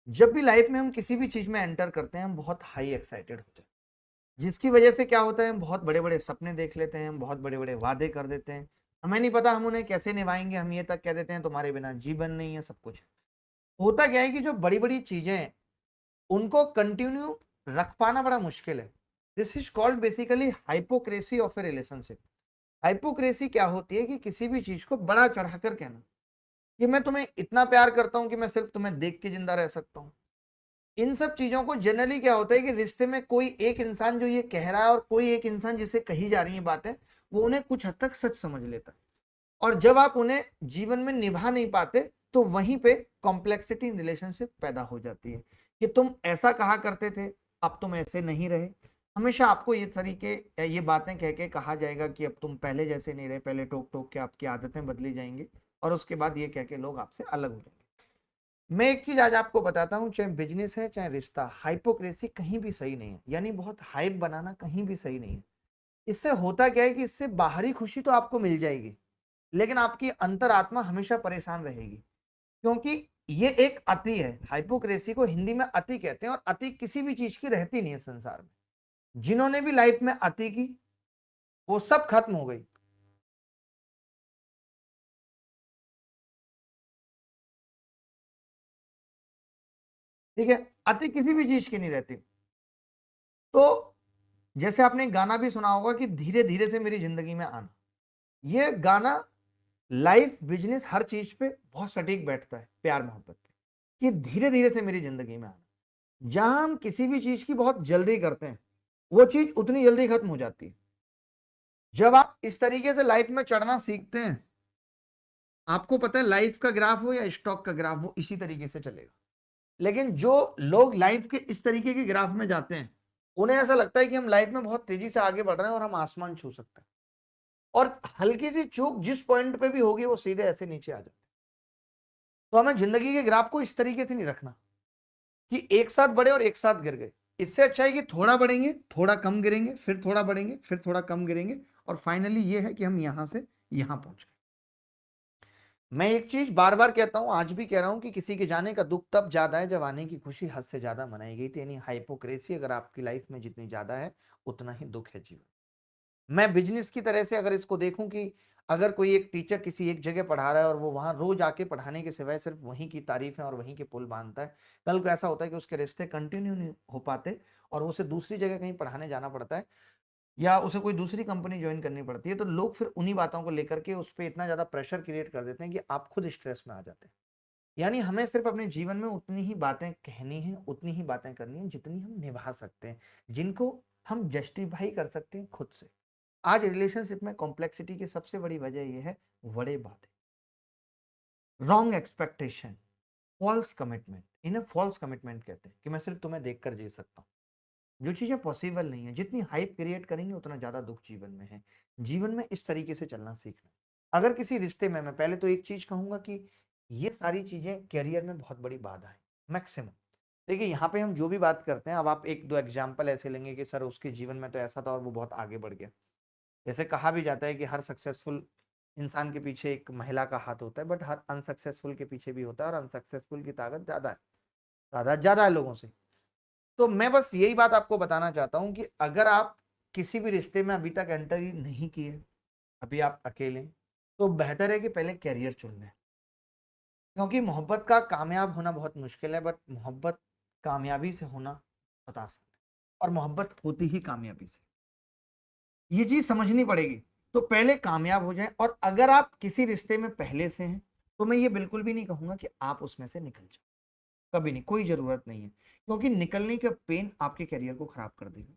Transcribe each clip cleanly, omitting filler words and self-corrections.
जब भी लाइफ में हम किसी भी चीज में एंटर करते हैं हम बहुत हाई एक्साइटेड होते हैं, जिसकी वजह से क्या होता है हम बहुत बड़े बड़े सपने देख लेते हैं, हम बहुत बड़े बड़े वादे कर देते हैं। हमें नहीं पता हम उन्हें कैसे निभाएंगे, हम ये तक कह देते हैं तुम्हारे बिना जीवन नहीं है, सब कुछ है। होता क्या है कि जो बड़ी बड़ी चीजें हैं उनको कंटिन्यू रख पाना बड़ा मुश्किल है। This is called basically hypocrisy of A relationship. Hypocrisy क्या होती है कि किसी भी चीज को बड़ा चढ़ाकर कहना कि मैं तुम्हें इतना प्यार करता हूं कि मैं सिर्फ तुम्हें देख के जिंदा रह सकता हूं। इन सब चीजों को जनरली क्या होता है कि रिश्ते में कोई एक इंसान जो ये कह रहा है और कोई एक इंसान जिसे कही जा रही है बातें, वो उन्हें कुछ हद तक सच समझ लेता है। और जब आप उन्हें जीवन में निभा नहीं पाते तो वहीं पे कॉम्प्लेक्सिटी इन रिलेशनशिप पैदा हो जाती है कि तुम ऐसा कहा करते थे, अब तुम ऐसे नहीं रहे। हमेशा आपको ये तरीके या ये बातें कह के कहा जाएगा कि अब तुम पहले जैसे नहीं रहे, पहले टोक टोक के आपकी आदतें बदली जाएंगी और उसके बाद ये कह के लोग आपसे अलग हो जाएंगे। मैं एक चीज आज आपको बताता हूं, चाहे बिजनेस है चाहे रिश्ता, हाइपोक्रेसी कहीं भी सही नहीं है, यानी बहुत हाइप बनाना कहीं भी सही नहीं है। इससे होता क्या है कि इससे बाहरी खुशी तो आपको मिल जाएगी लेकिन आपकी अंतरात्मा हमेशा परेशान रहेगी, क्योंकि ये एक अति है। हाइपोक्रेसी को हिंदी में अति कहते हैं और अति किसी भी चीज की रहती नहीं है संसार में। जिन्होंने भी लाइफ में अति की वो सब खत्म हो गई। ठीक है, अति किसी भी चीज की नहीं रहती। तो जैसे आपने गाना भी सुना होगा कि धीरे धीरे से मेरी जिंदगी में आना, ये गाना लाइफ बिजनेस हर चीज पे बहुत सटीक बैठता है, प्यार मोहब्बत पे, कि धीरे धीरे से मेरी जिंदगी में आना। जहां हम किसी भी चीज की बहुत जल्दी करते हैं वो चीज उतनी जल्दी खत्म हो जाती है। जब आप इस तरीके से लाइफ में चढ़ना सीखते हैं, आपको पता है लाइफ का ग्राफ हो या स्टॉक का ग्राफ, वो इसी तरीके से चलेगा। लेकिन जो लोग लाइफ के इस तरीके के ग्राफ में जाते हैं उन्हें ऐसा लगता है कि हम लाइफ में बहुत तेजी से आगे बढ़ रहे हैं और हम आसमान छू सकते हैं, और हल्की सी चूक जिस पॉइंट पे भी होगी वो सीधे ऐसे नीचे आ जाते हैं। तो हमें जिंदगी के ग्राफ को इस तरीके से नहीं रखना कि एक साथ बढ़े और एक साथ गिर गए। इससे अच्छा है कि थोड़ा बढ़ेंगे, थोड़ा कम गिरेंगे, फिर थोड़ा बढ़ेंगे, फिर थोड़ा कम गिरेंगे, और फाइनली ये है कि हम यहां से यहां पहुंच गए। मैं एक चीज बार बार कहता हूं, आज भी कह रहा हूं कि किसी के जाने का दुख तब ज्यादा है जब आने की खुशी हद से ज्यादा मनाई गई थी। यानी हाइपोक्रेसी अगर आपकी लाइफ में जितनी ज्यादा है उतना ही दुख है जीवन। मैं बिजनेस की तरह से अगर इसको देखूं कि अगर कोई एक टीचर किसी एक जगह पढ़ा रहा है और वो वहां रोज आके पढ़ाने के सिवाय सिर्फ वहीं की तारीफें और वहीं के पुल बांधता है, कल को ऐसा होता है कि उसके रिश्ते कंटिन्यू नहीं हो पाते और उसे दूसरी जगह कहीं पढ़ाने जाना पड़ता है या उसे कोई दूसरी कंपनी ज्वाइन करनी पड़ती है, तो लोग फिर उन्हीं बातों को लेकर के उस पर इतना ज्यादा प्रेशर क्रिएट कर देते हैं कि आप खुद स्ट्रेस में आ जाते हैं। यानी हमें सिर्फ अपने जीवन में उतनी ही बातें कहनी है, उतनी ही बातें करनी है जितनी हम निभा सकते हैं, जिनको हम जस्टिफाई कर सकते हैं खुद से। आज रिलेशनशिप में कॉम्प्लेक्सिटी की सबसे बड़ी वजह यह है बड़े बातें, रॉन्ग एक्सपेक्टेशन, फॉल्स कमिटमेंट। इन्हें फॉल्स कमिटमेंट कहते हैं कि मैं सिर्फ तुम्हें देखकर जी सकता हूँ, जो चीजें पॉसिबल नहीं है। जितनी हाइप क्रिएट करेंगे उतना ज्यादा दुख जीवन में है। जीवन में इस तरीके से चलना सीखना। अगर किसी रिश्ते में, मैं पहले तो एक चीज कहूंगा कि ये सारी चीजें करियर में बहुत बड़ी बाधा है मैक्सिमम। देखिए यहाँ पे हम जो भी बात करते हैं, अब आप एक दो एग्जाम्पल ऐसे लेंगे कि सर उसके जीवन में तो ऐसा था और वो बहुत आगे बढ़ गया। जैसे कहा भी जाता है कि हर सक्सेसफुल इंसान के पीछे एक महिला का हाथ होता है, बट हर अनसक्सेसफुल के पीछे भी होता है, और अनसक्सेसफुल की ताकत ज्यादा है, तादाद ज्यादा है लोगों से। तो मैं बस यही बात आपको बताना चाहता हूं कि अगर आप किसी भी रिश्ते में अभी तक एंटर ही नहीं किए, अभी आप अकेले हैं, तो बेहतर है कि पहले कैरियर चुन लें। क्योंकि मोहब्बत का कामयाब होना बहुत मुश्किल है, बट मोहब्बत कामयाबी से होना बहुत आसान है, और मोहब्बत होती ही कामयाबी से। ये चीज समझनी पड़ेगी। तो पहले कामयाब हो जाएं, और अगर आप किसी रिश्ते में पहले से हैं तो मैं ये बिल्कुल भी नहीं कहूंगा कि आप उसमें से निकल जाओ। कभी नहीं, कोई जरूरत नहीं है, क्योंकि निकलने का पेन आपके करियर को खराब कर देगा।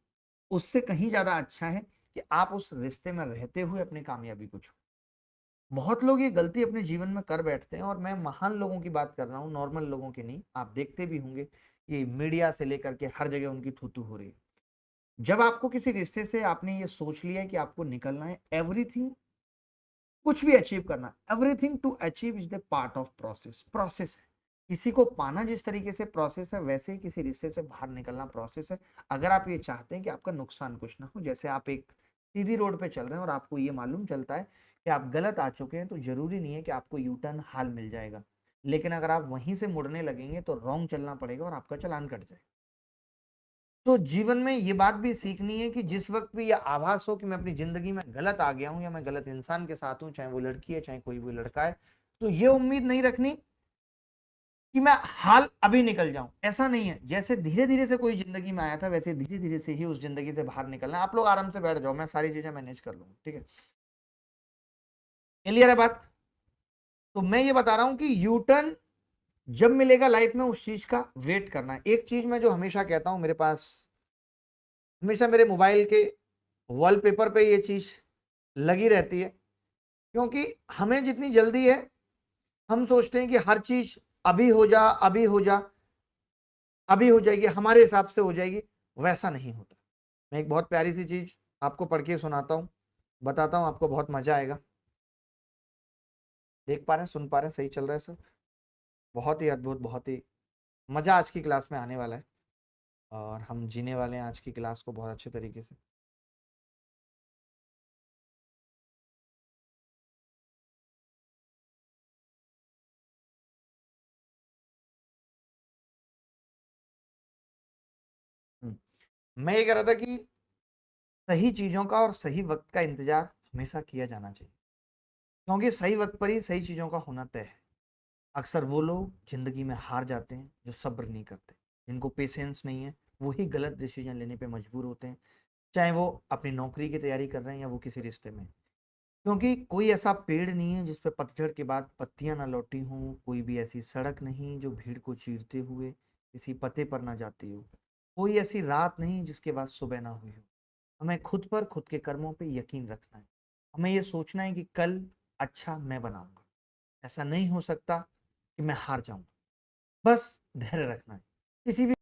उससे कहीं ज्यादा अच्छा है कि आप उस रिश्ते में रहते हुए अपनी कामयाबी को छो। बहुत लोग ये गलती अपने जीवन में कर बैठते हैं, और मैं महान लोगों की बात कर रहा हूँ, नॉर्मल लोगों की नहीं। आप देखते भी होंगे कि मीडिया से लेकर के हर जगह उनकी थूथू हो रही है। जब आपको किसी रिश्ते से आपने ये सोच लिया है कि आपको निकलना है, एवरीथिंग, कुछ भी अचीव करना, everything to achieve is the part of process. Process है, किसी को पाना जिस तरीके से प्रोसेस है, वैसे ही किसी रिश्ते से बाहर निकलना प्रोसेस है। अगर आप ये चाहते हैं कि आपका नुकसान कुछ ना हो, जैसे आप एक सीधी रोड पे चल रहे हैं और आपको ये मालूम चलता है कि आप गलत आ चुके हैं, तो जरूरी नहीं है कि आपको यू टर्न हाल मिल जाएगा। लेकिन अगर आप वहीं से मुड़ने लगेंगे तो रॉन्ग चलना पड़ेगा और आपका चालान कट जाएगा। तो जीवन में ये बात भी सीखनी है कि जिस वक्त भी यह आभास हो कि मैं अपनी जिंदगी में गलत आ गया हूं या मैं गलत इंसान के साथ हूं, चाहे वो लड़की है चाहे कोई भी लड़का है, तो ये उम्मीद नहीं रखनी कि मैं हाल अभी निकल जाऊं। ऐसा नहीं है, जैसे धीरे धीरे से कोई जिंदगी में आया था वैसे धीरे धीरे से ही उस जिंदगी से बाहर निकलना है। आप लोग आराम से बैठ जाओ, मैं सारी चीजें मैनेज कर लूंगा, ठीक है? क्लियर है बात? तो मैं ये बता रहा हूं कि यू टर्न जब मिलेगा लाइफ में उस चीज का वेट करना है। एक चीज मैं जो हमेशा कहता हूं, मेरे पास हमेशा मेरे मोबाइल के वॉलपेपर पे ये चीज लगी रहती है, क्योंकि हमें जितनी जल्दी है हम सोचते हैं कि हर चीज अभी हो जा, अभी हो जा, अभी हो जाएगी, हमारे हिसाब से हो जाएगी। वैसा नहीं होता। मैं एक बहुत प्यारी सी चीज आपको पढ़ के सुनाता हूँ, बताता हूँ, आपको बहुत मजा आएगा। देख पा रहे हैं, सुन पा रहे हैं, सही चल रहा है सर? बहुत ही अद्भुत, बहुत ही मजा आज की क्लास में आने वाला है और हम जीने वाले हैं आज की क्लास को बहुत अच्छे तरीके से। मैं ये कह रहा था कि सही चीजों का और सही वक्त का इंतजार हमेशा किया जाना चाहिए, क्योंकि सही वक्त पर ही सही चीजों का होना तय है। अक्सर वो लोग जिंदगी में हार जाते हैं जो सब्र नहीं करते, जिनको पेशेंस नहीं है, वही गलत डिसीजन लेने पे मजबूर होते हैं, चाहे वो अपनी नौकरी की तैयारी कर रहे हैं या वो किसी रिश्ते में। क्योंकि कोई ऐसा पेड़ नहीं है जिस पे पतझड़ के बाद पत्तियां ना लौटी हों, कोई भी ऐसी सड़क नहीं जो भीड़ को चीरते हुए किसी पते पर ना जाती हो, कोई ऐसी रात नहीं जिसके बाद सुबह ना हुई हो। हमें खुद पर, खुद के कर्मों पे यकीन रखना है। हमें ये सोचना है कि कल अच्छा मैं बनाऊंगा। ऐसा नहीं हो सकता कि मैं हार जाऊंगा। बस धैर्य रखना है। किसी भी